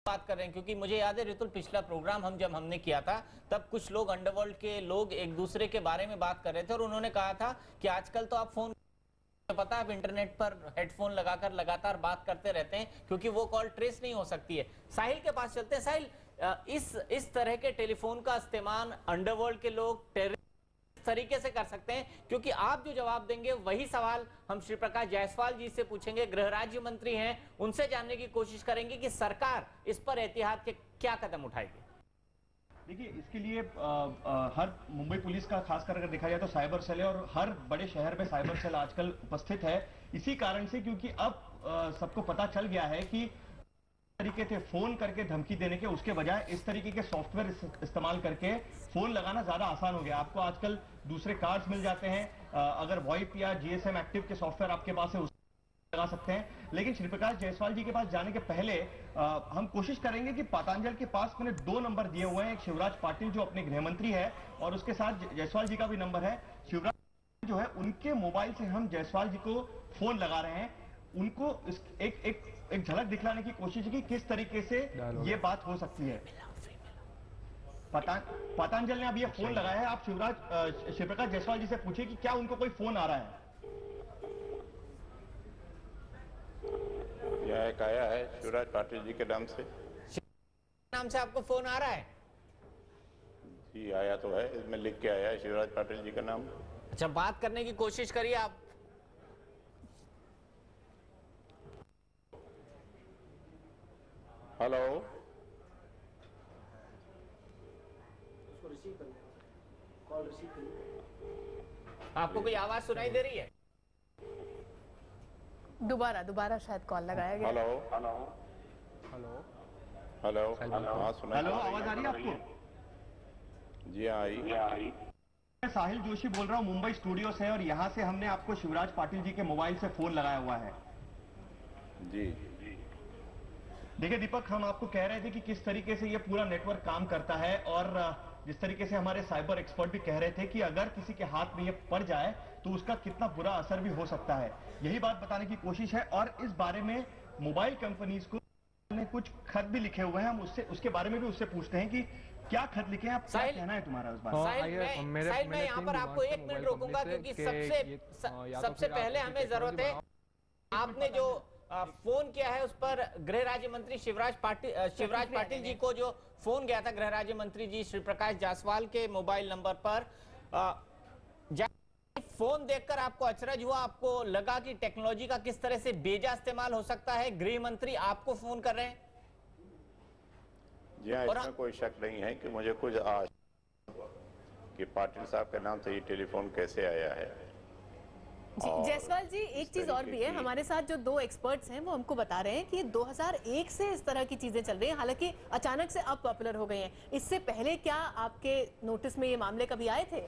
बात कर रहे हैं, क्योंकि मुझे याद है रितुल, पिछला प्रोग्राम हमने किया था तब कुछ लोग अंडरवर्ल्ड के लोग एक दूसरे के बारे में बात कर रहे थे और उन्होंने कहा था कि आजकल तो आप फोन, पता है, आप इंटरनेट पर हेडफोन लगाकर लगातार बात करते रहते हैं क्योंकि वो कॉल ट्रेस नहीं हो सकती है। साहिल के पास चलते हैं। साहिल, इस तरह के टेलीफोन का इस्तेमाल अंडरवर्ल्ड के लोग टेररिस्ट तरीके से कर सकते हैं? क्योंकि आप जो जवाब देंगे वही सवाल हम श्री प्रकाश जायसवाल जी से पूछेंगे, गृह राज्य मंत्री हैं, उनसे जानने की कोशिश करेंगे कि सरकार इस पर एहतियात के क्या कदम उठाएगी। देखिए, इसके लिए हर मुंबई पुलिस का खास कर अगर देखा जाए तो साइबर सेल है और हर बड़े शहर में साइबर सेल आजकल उपस्थित है। इसी कारण से, क्योंकि अब सबको पता चल गया है कि तरीके थे फोन करके धमकी देने के, उसके बजाय इस तरीके के सॉफ्टवेयर इस्तेमाल करके फोन लगाना ज्यादा आसान हो गया। आपको आजकल दूसरे कार्ड्स मिल जाते हैं, अगर वॉइप या जीएसएम एक्टिव के सॉफ्टवेयर आपके पास है लगा सकते हैं। लेकिन श्री प्रकाश जायसवाल जी के पास जाने के पहले हम कोशिश करेंगे कि पातंजल के पास मैंने 2 नंबर दिए हुए हैं, एक शिवराज पाटिल जो अपने गृह मंत्री है और उसके साथ जायसवाल जी का भी नंबर है। शिवराज जो है उनके मोबाइल से हम जायसवाल जी को फोन लगा रहे हैं, उनको एक झलक दिखलाने की कोशिश की किस तरीके से ये बात हो सकती है। पातंजल ने अब ये फोन लगाया है, आप शिव प्रकाश जायसवाल जी से पूछिए कि क्या उनको कोई फोन आ रहा है। यह एक आया है शिवराज पाटिल जी के नाम से आपको फोन आ रहा है? जी आया तो है, इसमें लिख के आया है शिवराज पाटिल जी का नाम। अच्छा, बात करने की कोशिश करिए आप। हेलो, आपको कोई आवाज सुनाई दे रही है? दोबारा शायद कॉल लगाया गया। हेलो हेलो हेलो हेलो, हाँ सुना। हेलो, आवाज आ रही है आपको? जी हाँ आई। मैं साहिल जोशी बोल रहा हूँ, मुंबई स्टूडियो से, और यहाँ से हमने आपको शिवराज पाटिल जी के मोबाइल से फोन लगाया हुआ है। जी देखिए दीपक, हम आपको कह रहे थे कि किस तरीके से ये पूरा नेटवर्क काम करता है और जिस तरीके से हमारे साइबर एक्सपर्ट भी कह रहे थे कि अगर किसी के हाथ में ये पड़ जाए तो उसका कितना बुरा असर भी हो सकता है, यही बात बताने की कोशिश है। और इस बारे में मोबाइल कंपनीज को ने कुछ खत भी लिखे हुए हैं, हम उसके बारे में भी उससे पूछते हैं कि क्या खत लिखे हैं, आप क्या कहना है तुम्हारा उस बात में। साहिल, मैं यहाँ पर आपको 1 मिनट रोकूंगा क्योंकि सबसे पहले हमें जरूरत है, आपने जो फोन किया है उस पर गृह राज्य मंत्री शिवराज पाटिल जी को जो फोन गया था गृह राज्य मंत्री जी श्री प्रकाश जायसवाल के मोबाइल नंबर पर, फोन देखकर आपको अचरज हुआ, आपको लगा कि टेक्नोलॉजी का किस तरह से बेजा इस्तेमाल हो सकता है? गृह मंत्री आपको फोन कर रहे हैं? जी हाँ, इसमें कोई शक नहीं है कि मुझे कुछ कि पाटिल साहब के नाम से ये टेलीफोन कैसे आया है। जायसवाल जी, एक चीज और भी है, हमारे साथ जो 2 एक्सपर्ट्स हैं वो हमको बता रहे हैं कि 2001 से इस तरह की चीजें चल रही हैं, हालांकि अचानक से अब पॉपुलर हो गई हैं। इससे पहले क्या आपके नोटिस में ये मामले कभी आए थे?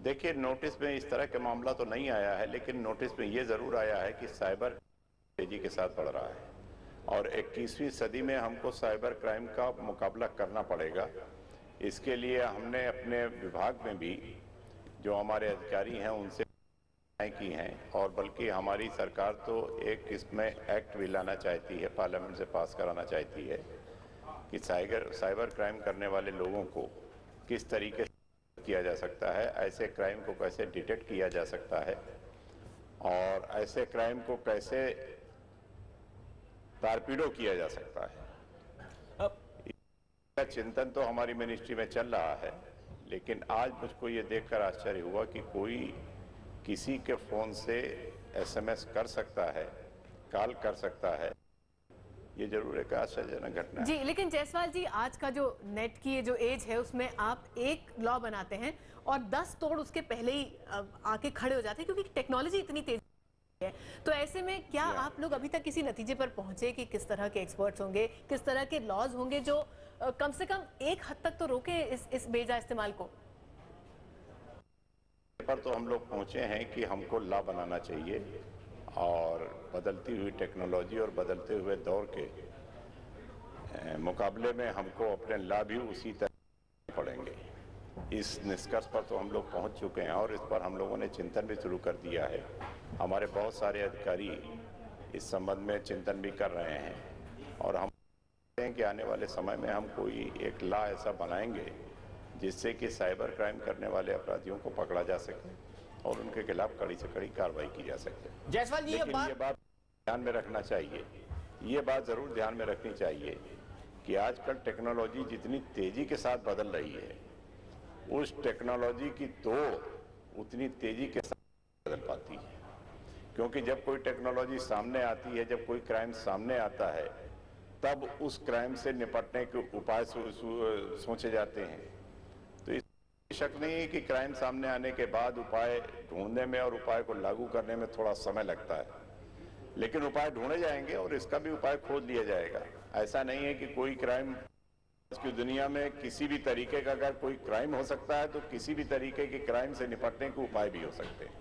देखिए, नोटिस में इस तरह का मामला तो नहीं आया है, लेकिन नोटिस में ये जरूर आया है कि साइबर तेजी के साथ बढ़ रहा है और 21वीं सदी में हमको साइबर क्राइम का मुकाबला करना पड़ेगा। इसके लिए हमने अपने विभाग में भी जो हमारे अधिकारी हैं उनसे की हैं, और बल्कि हमारी सरकार तो एक इसमें एक्ट भी लाना चाहती है, पार्लियामेंट से पास कराना चाहती है कि साइबर क्राइम करने वाले लोगों को किस तरीके से किया जा सकता है, ऐसे क्राइम को कैसे डिटेक्ट किया जा सकता है और ऐसे क्राइम को कैसे तारपीड़ो किया जा सकता है। इसका चिंतन तो हमारी मिनिस्ट्री में चल रहा है, लेकिन आज मुझको ये देखकर आश्चर्य हुआ कि कोई किसी के फोन से एसएमएस कर सकता है, कॉल कर सकता है, ये जरूर एक आश्चर्यजनक घटना है। जी, लेकिन जायसवाल जी, आज का जो नेट की जो एज है उसमें आप एक लॉ बनाते हैं और 10 तोड़ उसके पहले ही आके खड़े हो जाते हैं क्योंकि टेक्नोलॉजी इतनी तेज है। तो ऐसे में क्या आप लोग अभी तक किसी नतीजे पर पहुंचे कि किस तरह के एक्सपर्ट्स होंगे, किस तरह के लॉज होंगे जो कम से कम एक हद तक तो रोके इस बेजा इस्तेमाल को? पर तो हम लोग पहुंचे हैं कि हमको लॉ बनाना चाहिए और बदलती हुई टेक्नोलॉजी और बदलते हुए दौर के मुकाबले में हमको अपने लॉ भी उसी तरह पड़ेंगे। इस निष्कर्ष पर तो हम लोग पहुंच चुके हैं और इस पर हम लोगों ने चिंतन भी शुरू कर दिया है। हमारे बहुत सारे अधिकारी इस संबंध में चिंतन भी कर रहे हैं और हम हैं कि आने वाले समय में हम कोई एक लॉ ऐसा बनाएंगे जिससे कि साइबर क्राइम करने वाले अपराधियों को पकड़ा जा सके और उनके खिलाफ कड़ी से कड़ी कार्रवाई की जा सके। जायसवाल जी, लेकिन ये बात ध्यान में रखना चाहिए, ये बात जरूर ध्यान में रखनी चाहिए कि आजकल टेक्नोलॉजी जितनी तेजी के साथ बदल रही है, उस टेक्नोलॉजी की दौड़ उतनी तेजी के साथ बदल पाती है। क्योंकि जब कोई टेक्नोलॉजी सामने आती है, जब कोई क्राइम सामने आता है, तब उस क्राइम से निपटने के उपाय सोचे जाते हैं। तो इस शक नहीं है कि क्राइम सामने आने के बाद उपाय ढूंढने में और उपाय को लागू करने में थोड़ा समय लगता है, लेकिन उपाय ढूंढे जाएंगे और इसका भी उपाय खोज लिया जाएगा। ऐसा नहीं है कि कोई क्राइम, आज की दुनिया में किसी भी तरीके का अगर कोई क्राइम हो सकता है तो किसी भी तरीके के क्राइम से निपटने के उपाय भी हो सकते हैं।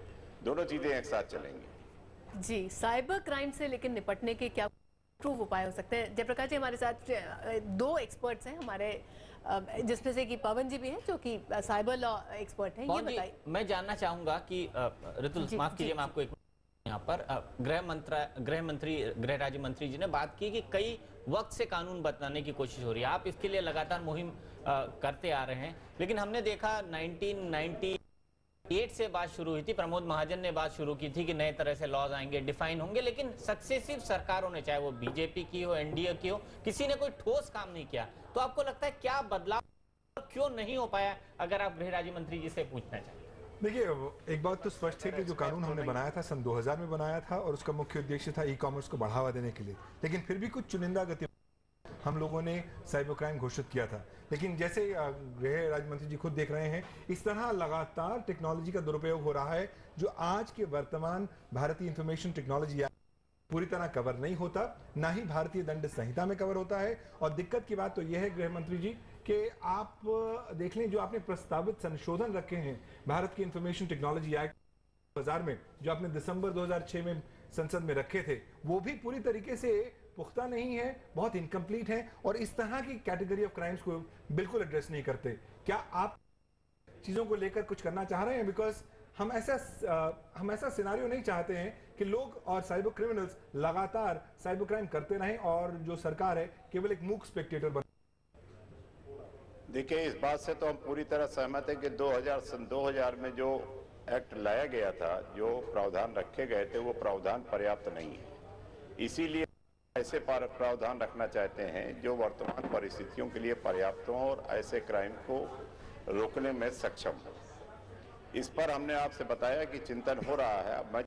दोनों चीजें एक साथ चलेंगी। जी, साइबर क्राइम से लेकिन निपटने के क्या प्रूफ उपाय हो सकते हैं? जयप्रकाश जी हमारे साथ दो एक्सपर्ट्स हैं हमारे, जिसमें से कि पवन जी भी हैं जो कि साइबर लॉ एक्सपर्ट हैं। ये बताइए। मैं जानना चाहूंगा कि ऋतुल, माफ कीजिए, मैं आपको एक यहाँ पर गृह राज्य मंत्री जी ने बात की कि कई वक्त से कानून बनाने की कोशिश हो रही है, आप इसके लिए लगातार मुहिम करते आ रहे हैं, लेकिन हमने देखा 1998 से बात शुरू हुई थी, प्रमोद महाजन ने बात शुरू की थी कि नए तरह से लॉज आएंगे, डिफाइन होंगे, लेकिन सक्सेसिव सरकारों ने, चाहे वो बीजेपी की हो, एनडीए की हो, किसी ने कोई ठोस काम नहीं किया। तो आपको लगता है क्या बदलाव क्यों नहीं हो पाया, अगर आप गृह राज्य मंत्री जी से पूछना चाहें? देखिए, एक बात तो स्पष्ट है कि जो कानून हमने बनाया था सन 2000 में बनाया था और उसका मुख्य उद्देश्य था ई-कॉमर्स को बढ़ावा देने के लिए, लेकिन फिर भी कुछ चुनिंदा गति हम लोगों ने साइबर क्राइम घोषित किया था। लेकिन जैसे गृह राज्य मंत्री जी खुद देख रहे हैं, इस तरह लगातार टेक्नोलॉजी का दुरुपयोग हो रहा है जो आज के वर्तमान भारतीय इंफॉर्मेशन टेक्नोलॉजी पूरी तरह कवर नहीं होता, ना ही भारतीय दंड संहिता में कवर होता है। और दिक्कत की बात तो यह है गृह मंत्री जी कि आप देख लें, जो आपने प्रस्तावित संशोधन रखे हैं भारत की इंफॉर्मेशन टेक्नोलॉजी एक्ट 2000 में, जो आपने दिसंबर 2006 में संसद में रखे थे, वो भी पूरी तरीके से पुख्ता नहीं है, बहुत इनकम्प्लीट है और इस तरह की कैटेगरी ऑफ क्राइम्स को बिल्कुल एड्रेस नहीं करते। क्या आप चीजों को लेकर कुछ करना चाह रहे हैं? बिकॉज हम ऐसा सिनारियो नहीं चाहते हैं कि लोग और साइबर क्रिमिनल्स लगातार साइबर क्राइम करते रहें और जो सरकार है केवल एक मूक स्पेक्टेटर बने। देखिए, इस बात से तो हम पूरी तरह सहमत हैं कि 2000 में जो एक्ट लाया गया था, जो प्रावधान रखे गए थे, वो प्रावधान पर्याप्त नहीं है। इसीलिए ऐसे प्रावधान रखना चाहते हैं जो वर्तमान परिस्थितियों के लिए पर्याप्त हों और ऐसे क्राइम को रोकने में सक्षम हो। इस पर हमने आपसे बताया कि चिंतन हो रहा है। अब मैं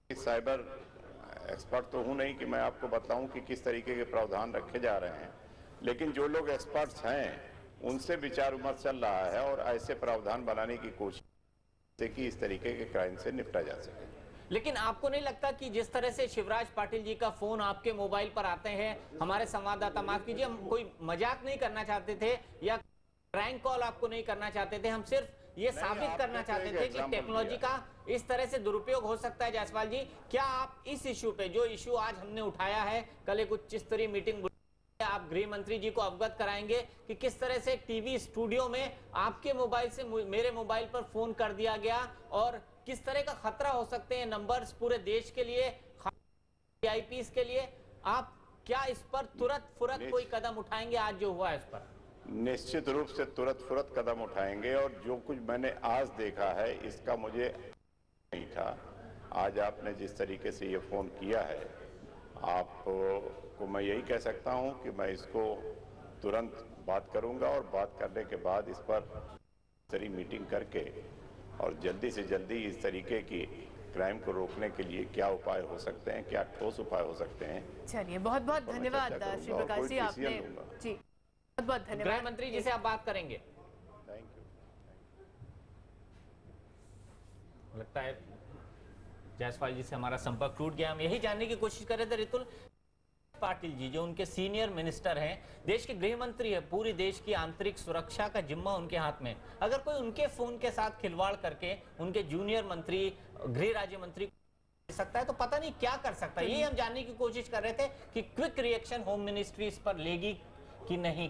साइबर एक्सपर्ट तो हूं नहीं कि मैं आपको बताऊं कि किस तरीके के प्रावधान रखे जा रहे हैं, लेकिन जो लोग एक्सपर्ट्स हैं उनसे विचार विमर्श चल रहा है और ऐसे प्रावधान बनाने की कोशिश से कि इस तरीके के क्राइम से निपटा जा सके। लेकिन आपको नहीं लगता कि जिस तरह से शिवराज पाटिल जी का फोन आपके मोबाइल पर आते हैं, हमारे संवाददाता, माफ कीजिए, हम कोई मजाक नहीं करना चाहते थे या प्रैंक कॉल आपको नहीं करना चाहते थे, हम सिर्फ ये साबित करना चाहते थे कि टेक्नोलॉजी का इस तरह से दुरुपयोग हो सकता है। जायसवाल जी, क्या आप इस इश्यू पे, जो इश्यू आज हमने उठाया है, कल एक उच्च स्तरीय मीटिंग, आप गृह मंत्री जी को अवगत कराएंगे कि किस तरह से टीवी स्टूडियो में आपके मोबाइल से मेरे मोबाइल पर फोन कर दिया गया और किस तरह का खतरा हो सकते हैं नंबर्स पूरे देश के लिए, वीआईपीज़ के लिए? आप क्या इस पर तुरंत फुरत कोई कदम उठाएंगे आज जो हुआ है इस पर? निश्चित रूप से तुरंत फुरत कदम उठाएंगे और जो कुछ मैंने आज देखा है इसका मुझे नहीं था। आज आपने जिस तरीके से ये फोन किया है, आपको मैं यही कह सकता हूं कि मैं इसको तुरंत बात करूंगा और बात करने के बाद इस पर सारी मीटिंग करके और जल्दी से जल्दी इस तरीके की क्राइम को रोकने के लिए क्या उपाय हो सकते हैं, क्या ठोस उपाय हो सकते हैं। चलिए, बहुत बहुत धन्यवाद श्री प्रकाश जी, आपने जी बहुत बहुत धन्यवाद। गृह मंत्री जी से आप बात करेंगे? Thank you. लगता है जायसवाल जी से हमारा संपर्क टूट गया। हम यही जानने की कोशिश कर रहे थे ऋतुल, पाटिल जी जो उनके सीनियर मिनिस्टर हैं, देश के गृह मंत्री है, पूरी देश की आंतरिक सुरक्षा का जिम्मा उनके हाथ में, अगर कोई उनके फोन के साथ खिलवाड़ करके उनके जूनियर मंत्री, गृह राज्य मंत्री सकता है तो पता नहीं क्या कर सकता है। ये हम जानने की कोशिश कर रहे थे कि क्विक रिएक्शन होम मिनिस्ट्री इस पर लेगी कि नहीं।